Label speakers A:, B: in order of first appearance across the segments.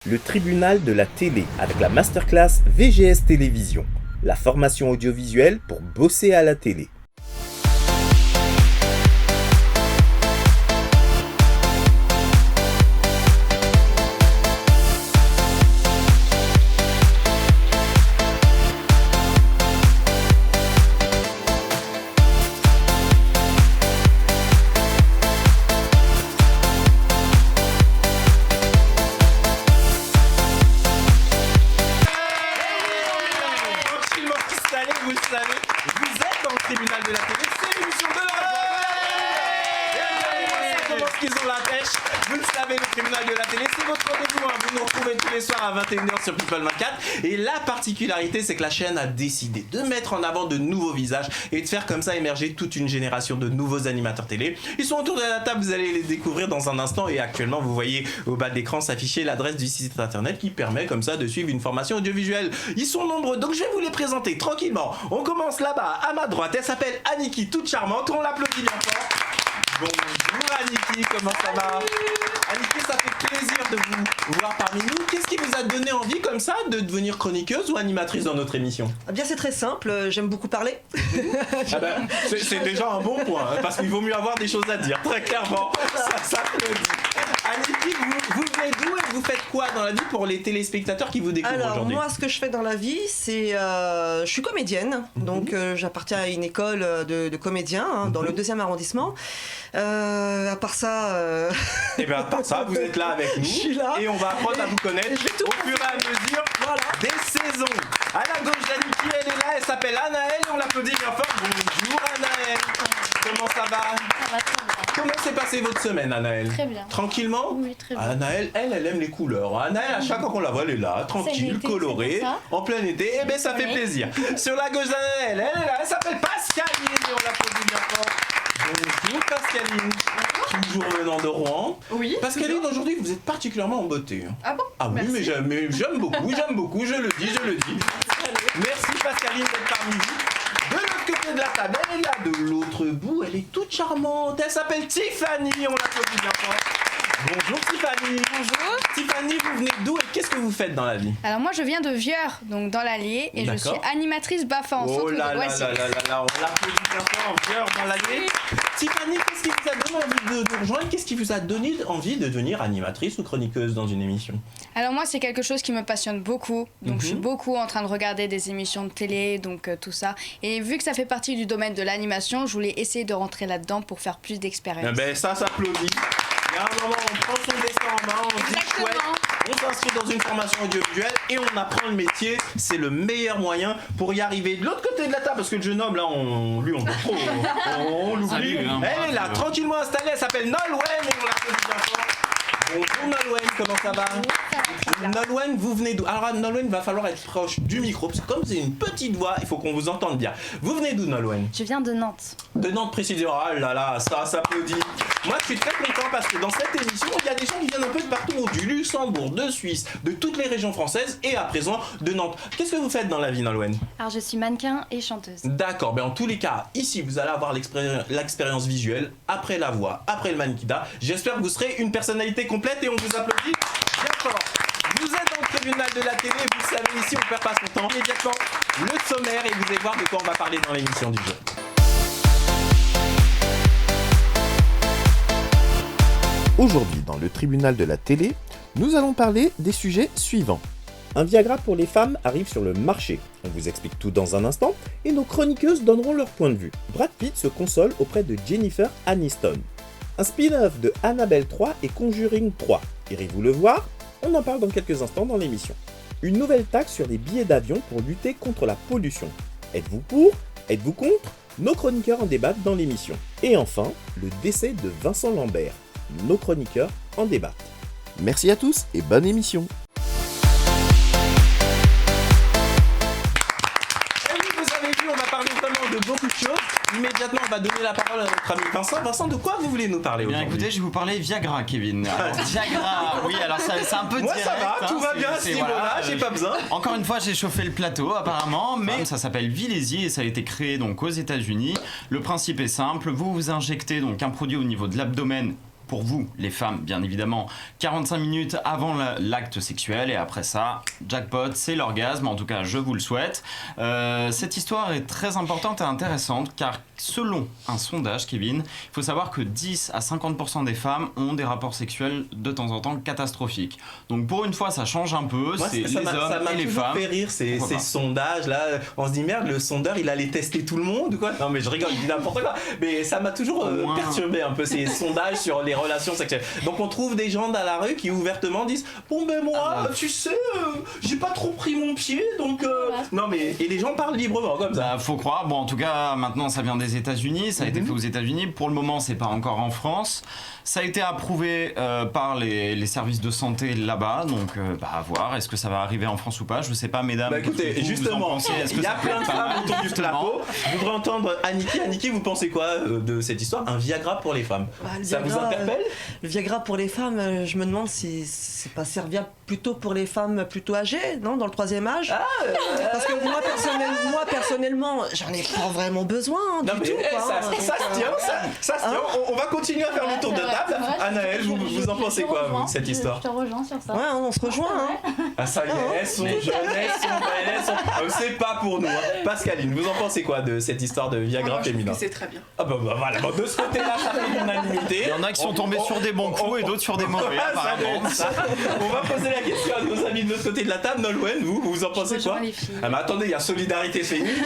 A: Le tribunal de la télé avec la masterclass VGS Télévision, la formation audiovisuelle pour bosser à la télé.
B: Sur People 24 et la particularité c'est que la chaîne a décidé de mettre en avant de nouveaux visages et de faire comme ça émerger toute une génération de nouveaux animateurs télé. Ils sont autour de la table, vous allez les découvrir dans un instant et actuellement vous voyez au bas de l'écran s'afficher l'adresse du site internet qui permet comme ça de suivre une formation audiovisuelle. Ils sont nombreux donc je vais vous les présenter tranquillement. On commence là-bas à ma droite, elle s'appelle Aniki, toute charmante, on l'applaudit bien fort. Bonjour Aniki, comment ça va? Aniki, ça fait plaisir de vous voir parmi nous. Qu'est-ce qui vous a donné envie comme ça de devenir chroniqueuse ou animatrice dans notre émission?
C: Eh bien c'est très simple, j'aime beaucoup parler.
B: Ah ben, c'est déjà un bon point, parce qu'il vaut mieux avoir des choses à dire, très clairement, ça s'applaudit. Aniki, vous venez d'où et vous faites quoi dans la vie pour les téléspectateurs qui vous découvrent aujourd'hui?
C: Alors moi ce que je fais dans la vie c'est, je suis comédienne, donc j'appartiens à une école de comédiens dans le 2e arrondissement. À part ça...
B: Et bien à part ça, vous êtes là avec nous et on va apprendre à vous connaître au fur et à mesure des saisons. À la gauche d'Aniki, elle est là, elle s'appelle Anaëlle et on l'applaudit bien fort. Bonjour Anaëlle, comment ça va?
D: Ça va très bien.
B: Comment s'est passée votre semaine Anaëlle?
D: Très bien.
B: Tranquillement?
D: Oui, très bien.
B: Anaëlle, elle aime les couleurs. Anaëlle, à chaque fois qu'on la voit, elle est là, tranquille,
D: l'été,
B: colorée,
D: c'est pour ça.
B: en plein été, et bien ça fait plaisir. Sur la gauche d'Anaëlle, elle est là, elle s'appelle Pascaline et on l'applaudit bien fort. Bonjour Pascaline, toujours venant de Rouen.
C: Oui.
B: Pascaline, aujourd'hui vous êtes particulièrement en beauté.
C: Ah bon?
B: Ah oui,
C: Merci.
B: mais j'aime beaucoup, je le dis. Merci Pascaline d'être parmi vous. De l'autre côté de la table, elle est là, de l'autre bout, elle est toute charmante. Elle s'appelle Tiffany, on l'applaudit bien fort. Bonjour Tiffany.
D: Bonjour.
B: Tiffany, vous venez d'où et qu'est-ce que vous faites dans la vie?
D: Alors moi je viens de Vieur, donc dans l'Allier, et je suis
B: D'accord.
D: animatrice BAFA en centre
B: Oh là
D: de
B: là
D: loisirs.
B: là, on l'applaudit bien fort en Vieur dans l'année. Tiffany, qu'est-ce qui vous a donné envie de nous rejoindre? Qu'est-ce qui vous a donné envie de devenir animatrice ou chroniqueuse dans une émission?
D: Alors moi c'est quelque chose qui me passionne beaucoup, donc je suis beaucoup en train de regarder des émissions de télé, donc tout ça. Et vu que ça fait partie du domaine de l'animation, je voulais essayer de rentrer là-dedans pour faire plus d'expérience.
B: Eh ben ça s'applaudit. Il y a un moment, on prend son destin en main, on se dit chouette, on s'inscrit dans une formation audiovisuelle et on apprend le métier. C'est le meilleur moyen pour y arriver. De l'autre côté de la table, parce que le jeune homme là, on l'oublie. Elle est là, tranquillement installée, elle s'appelle Nolwenn et on l'applaudit bien fort. Bonjour Nolwenn, comment ça va? Nolwenn, vous venez d'où? Alors Nolwenn, il va falloir être proche du micro, parce que comme c'est une petite voix, il faut qu'on vous entende bien. Vous venez d'où Nolwenn?
D: Je viens de Nantes.
B: De Nantes précisément, ah là là, ça s'applaudit. Moi je suis très content parce que dans cette émission, il y a des gens qui viennent un peu de partout, du Luxembourg, de Suisse, de toutes les régions françaises et à présent de Nantes. Qu'est-ce que vous faites dans la vie Nolwenn?
D: Alors je suis mannequin et chanteuse.
B: D'accord, mais en tous les cas, ici vous allez avoir l'expérience visuelle, après la voix, après le mannequinat. J'espère que vous serez une personnalité complète et on vous applaudit bien fort. Vous êtes dans le tribunal de la télé, vous le savez ici, on ne perd pas son temps. Immédiatement, le sommaire et vous allez voir de quoi on va parler dans l'émission du jour.
A: Aujourd'hui, dans le tribunal de la télé, nous allons parler des sujets suivants. Un Viagra pour les femmes arrive sur le marché. On vous explique tout dans un instant et nos chroniqueuses donneront leur point de vue. Brad Pitt se console auprès de Jennifer Aniston. Un spin-off de Annabelle 3 et Conjuring 3. Irez-vous le voir? On en parle dans quelques instants dans l'émission. Une nouvelle taxe sur les billets d'avion pour lutter contre la pollution. Êtes-vous pour? Êtes-vous contre? Nos chroniqueurs en débattent dans l'émission. Et enfin, le décès de Vincent Lambert. Nos chroniqueurs en débattent. Merci à tous et bonne émission.
B: Et oui, vous avez vu, on va parler vraiment de beaucoup de choses. Immédiatement, on va donner la parole à notre ami Vincent. Vincent, de quoi vous voulez nous parler
E: Bien
B: aujourd'hui?
E: écoutez, je vais vous parler Viagra, Kevin. Alors, Viagra, oui, alors c'est un peu
B: Moi
E: direct.
B: ça va, tout va bien à ce niveau-là, j'ai pas besoin.
E: Encore une fois, j'ai chauffé le plateau apparemment, mais ça s'appelle Vilési et ça a été créé donc aux États-Unis. Le principe est simple, vous vous injectez donc un produit au niveau de l'abdomen pour vous, les femmes, bien évidemment, 45 minutes avant l'acte sexuel et après ça, jackpot, c'est l'orgasme, en tout cas je vous le souhaite. Cette histoire est très importante et intéressante car selon un sondage, Kevin, il faut savoir que 10 à 50% des femmes ont des rapports sexuels de temps en temps catastrophiques. Donc pour une fois, ça change un peu,
B: Moi,
E: c'est les hommes et les femmes.
B: Ça m'a toujours fait rire ces sondages là. On se dit merde, le sondeur il allait tester tout le monde ou quoi? Non mais je rigole, je dis n'importe quoi. Mais ça m'a toujours perturbé un peu ces sondages sur les relations sexuelles. Donc on trouve des gens dans la rue qui ouvertement disent bon ben moi, tu sais, j'ai pas trop pris mon pied donc non mais et les gens parlent librement comme ça.
E: Faut croire. Bon en tout cas maintenant ça vient des États-Unis, ça a été fait aux États-Unis. Pour le moment c'est pas encore en France. Ça a été approuvé par les services de santé là-bas, donc à voir. Est-ce que ça va arriver en France ou pas? Je sais pas, mesdames.
B: Bah écoutez, justement, il y a plein de femmes autour du plateau. Je voudrais entendre Aniki. Aniki, vous pensez quoi de cette histoire? Un Viagra pour les femmes. Ça vous interpelle?
C: Le Viagra pour les femmes, je me demande si c'est pas serviable plutôt pour les femmes plutôt âgées, non, dans le 3e âge. Parce que moi personnellement, j'en ai pas vraiment besoin
B: non,
C: du
B: mais,
C: tout.
B: Ça se tient, ça se tient. On va continuer à faire le tour de table. Anaëlle, vous en pensez quoi, vous, de cette histoire?
D: Je te rejoins sur ça.
C: Ouais, on se rejoint.
B: Ah ça y est, elles sont jeunes, elles sont belles, elles sont... c'est pas pour nous. Pascaline, vous en pensez quoi de cette histoire de Viagra féminin?
F: C'est très bien.
B: Ah bah voilà, de ce côté-là, ça fait l'unanimité.
E: Il y en a qui sont tombés sur des bons coups et d'autres sur des mauvais, apparemment.
B: On va poser la question à nos amis de l'autre côté de la table. Nolwenn, vous en pensez quoi? Ah mais attendez, il y a solidarité féminine.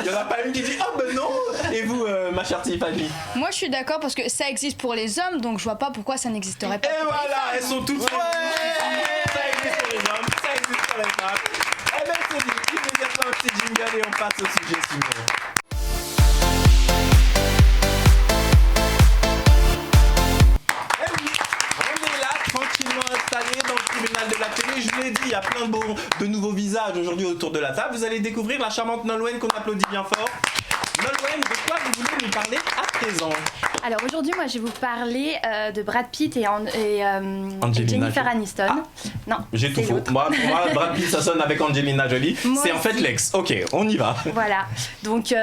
B: Il y en a pas une qui dit ah ben non. Et vous, ma chère Tiffany?
D: Moi je suis d'accord parce que ça existe pour les hommes, donc je vois pas pourquoi ça n'existerait pas.
B: Et voilà, elles sont toutes ça existe pour les hommes, ça existe pour les femmes. Eh ben c'est dit, immédiatement un petit jingle et on passe au sujet suivant. Tranquillement installé dans le tribunal de la télé. Je vous l'ai dit, il y a plein de nouveaux visages aujourd'hui autour de la table. Vous allez découvrir la charmante Nolwenn qu'on applaudit bien fort. Nolwenn, de quoi vous voulez nous parler à présent?
G: Alors aujourd'hui, moi, je vais vous parler de Brad Pitt et Jennifer Aniston.
B: Non, j'ai tout faux. Moi, Brad Pitt, ça sonne avec Angelina Jolie. C'est en fait l'ex. Ok, on y va.
G: Voilà. Donc,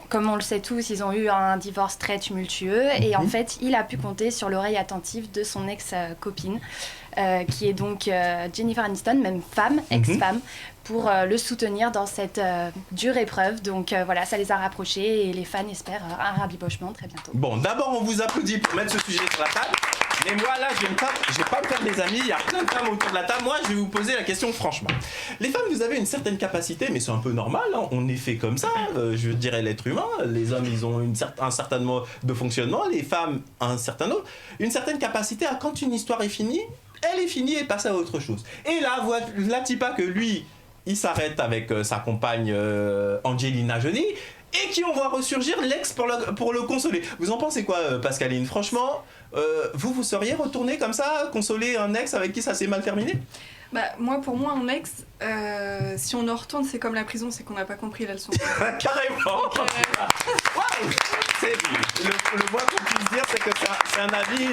G: comme on le sait tous, ils ont eu un divorce très tumultueux. Et en fait, il a pu compter sur l'oreille attentive de son ex-copine, qui est donc Jennifer Aniston, même femme, ex-femme, pour le soutenir dans cette dure épreuve. Donc voilà, ça les a rapprochés et les fans espèrent un rabibochement très bientôt.
B: Bon, d'abord on vous applaudit pour mettre ce sujet sur la table. Mais moi là, je vais pas me faire des amis, il y a plein de femmes autour de la table. Moi, je vais vous poser la question franchement. Les femmes, vous avez une certaine capacité, mais c'est un peu normal, hein. On est fait comme ça, je dirais l'être humain. Les hommes, ils ont un certain mode de fonctionnement, les femmes, un certain autre. Une certaine capacité à, quand une histoire est finie, elle est finie et passe à autre chose. Et là, voilà pas que lui, il s'arrête avec sa compagne Angelina Jolie, et qui on voit ressurgir l'ex pour le consoler. Vous en pensez quoi, Pascaline? Franchement, vous seriez retourné comme ça, consoler un ex avec qui ça s'est mal terminé?
F: Pour moi, un ex, si on en retourne, c'est comme la prison, c'est qu'on n'a pas compris la leçon.
B: Carrément. Waouh. Le moins qu'on puisse dire, c'est que c'est un avis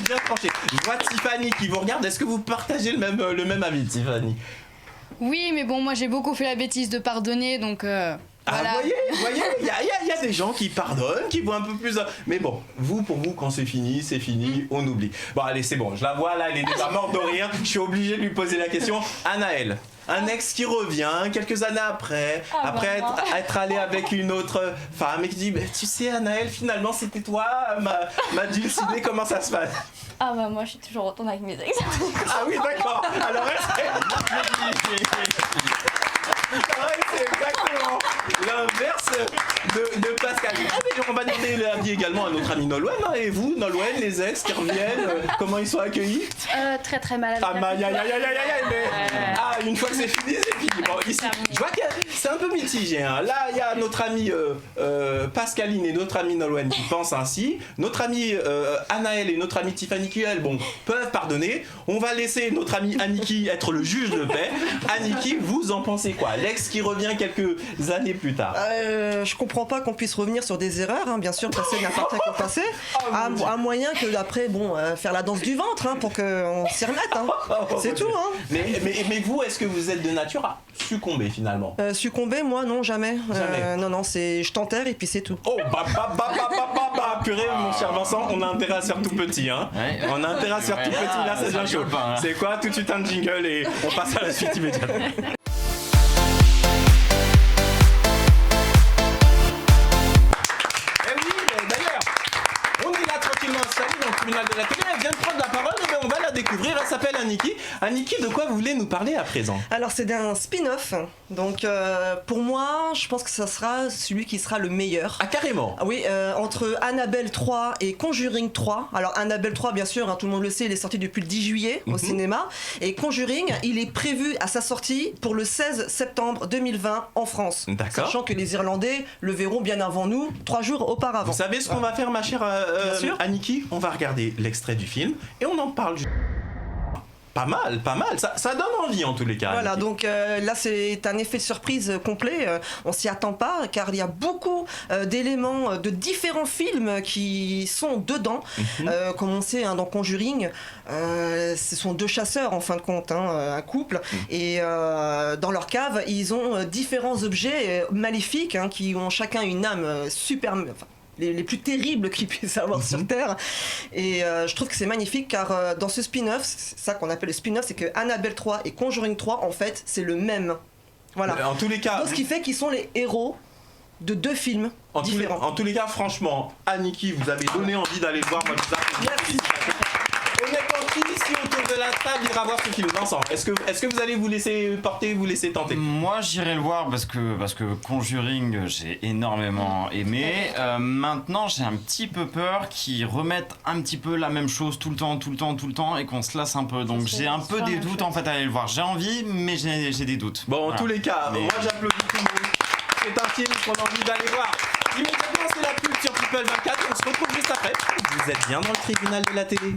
B: bien tranché. Je vois Tiffany qui vous regarde. Est-ce que vous partagez le même avis, Tiffany?
D: Oui, mais bon, moi j'ai beaucoup fait la bêtise de pardonner, donc voilà.
B: Vous voyez, il y a des gens qui pardonnent, qui voient un peu plus... Mais bon, pour vous, quand c'est fini, on oublie. Bon, allez, c'est bon, je la vois là, elle est déjà morte de rire, je suis obligé de lui poser la question. Anaëlle, un ex qui revient quelques années après être allé avec une autre femme et qui dit tu sais Anaëlle, finalement c'était toi ma dulcinée, comment ça se passe?
G: Ah bah moi je suis toujours retournée avec mes ex.
B: Ah oui d'accord, alors c'est exactement l'inverse de Pascal. On va demander l'avis également à notre ami Nolwenn. Et vous, Nolwenn, les ex qui reviennent, comment ils sont accueillis?
G: Très très mal.
B: Une fois que c'est fini, c'est fini. Bon, ici, je vois que c'est un peu mitigé. Hein. Là, il y a notre amie Pascaline et notre amie Nolwenn qui pensent ainsi. Notre amie Anaëlle et notre amie Tiffany qui, elles, peuvent pardonner. On va laisser notre amie Aniki être le juge de paix. Aniki, vous en pensez quoi? L'ex qui revient quelques années plus tard.
C: Je comprends pas qu'on puisse revenir sur des erreurs, hein, bien sûr, parce passé n'importe quoi passer. Un moyen que d'après, faire la danse du ventre pour qu'on s'y remette. C'est tout.
B: Mais vous, est-ce que vous êtes de nature à succomber finalement?
C: Succomber, moi, non, jamais. Non, c'est je t'enterre et puis c'est tout.
B: Oh, purée, mon cher Vincent, on a intérêt à se faire tout petit, hein. Ouais. On a intérêt à se faire tout petit, là, ça devient chaud. C'est quoi? Tout de suite un jingle et on passe à la suite immédiatement. Tribunal de la télé, elle vient de prendre la parole, mais on va la découvrir. Elle s'appelle Aniki. Aniki, de quoi vous voulez nous parler à présent?
C: Alors c'est d'un spin-off, donc pour moi, je pense que ça sera celui qui sera le meilleur.
B: Ah carrément?
C: Oui, entre Annabelle 3 et Conjuring 3. Alors Annabelle 3, bien sûr, tout le monde le sait, il est sorti depuis le 10 juillet au cinéma. Et Conjuring, il est prévu à sa sortie pour le 16 septembre 2020 en France.
B: D'accord.
C: Sachant que les Irlandais le verront bien avant nous, 3 jours auparavant.
B: Vous savez ce qu'on va faire, ma chère Aniki? On va regarder l'extrait du film et on en parle. Pas mal, ça donne envie en tous les cas.
C: Voilà, donc là c'est un effet de surprise complet, on s'y attend pas car il y a beaucoup d'éléments de différents films qui sont dedans. Comme on sait dans Conjuring, ce sont deux chasseurs en fin de compte, un couple, et dans leur cave ils ont différents objets maléfiques qui ont chacun une âme super... les plus terribles qu'ils puissent avoir sur Terre. Et je trouve que c'est magnifique car dans ce spin-off, c'est ça qu'on appelle le spin-off, c'est que Annabelle 3 et Conjuring 3, en fait, c'est le même. Voilà.
B: En tous les cas...
C: Donc, ce qui fait qu'ils sont les héros de deux films différents.
B: En tous les cas, franchement, Aniki, vous avez donné envie d'aller le voir. Moi, je vous applaudis. Honnêtement, qui ici autour de la table ira voir ce film ensemble? Est-ce que vous allez vous laisser porter, vous laisser tenter?
E: Moi j'irai le voir parce que Conjuring j'ai énormément aimé. Maintenant j'ai un petit peu peur qu'ils remettent un petit peu la même chose tout le temps et qu'on se lasse un peu. Donc j'ai un peu des doutes en fait à aller le voir. J'ai envie mais j'ai des doutes.
B: Bon, en tous les cas, moi j'applaudis tout le monde. C'est un film qu'on a envie d'aller voir. Immédiatement c'est la pub sur People 24 et on se retrouve juste après. Vous êtes bien dans le tribunal de la télé.